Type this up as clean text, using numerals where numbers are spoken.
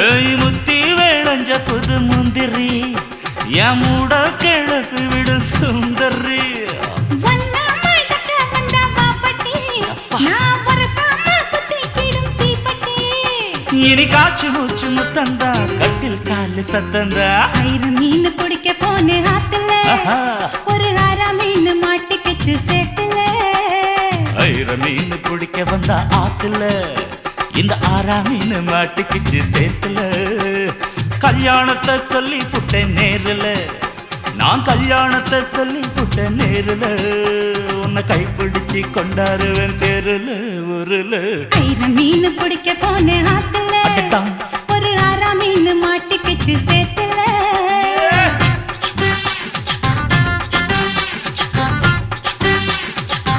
ஏய் முத்தி வேளஞ்ச புது முந்திரி என் மூட கிழக்கு விடு சுந்தரி இனி காச்சு மூச்சு முத்தந்தா கட்டில் காலு சத்தந்தா ஆயிரம் மீன் பிடிக்க போனே ஆத்துல ஒரு ஆறா மீன் மாட்டிக்கிச்சு சேத்துல ஆயிரம் மீன் பிடிக்க வந்தா ஆத்துல இந்த ஆறா மீன் மாட்டிக்கிச்சு சேத்துல கல்யாணத்தை சொல்லி புட்டேன் நேருல நான் கல்யாணத்தை சொல்லி புட்டேன் நேருல உன்னை கைப்பிடிச்சு கொண்டாருவேன் தெருல ஊருல ஆயிரம் மீன் பிடிக்க போனே ஆத்துல ஒரு ஆறா மீன் மாட்டிக்கிச்சு சேத்துல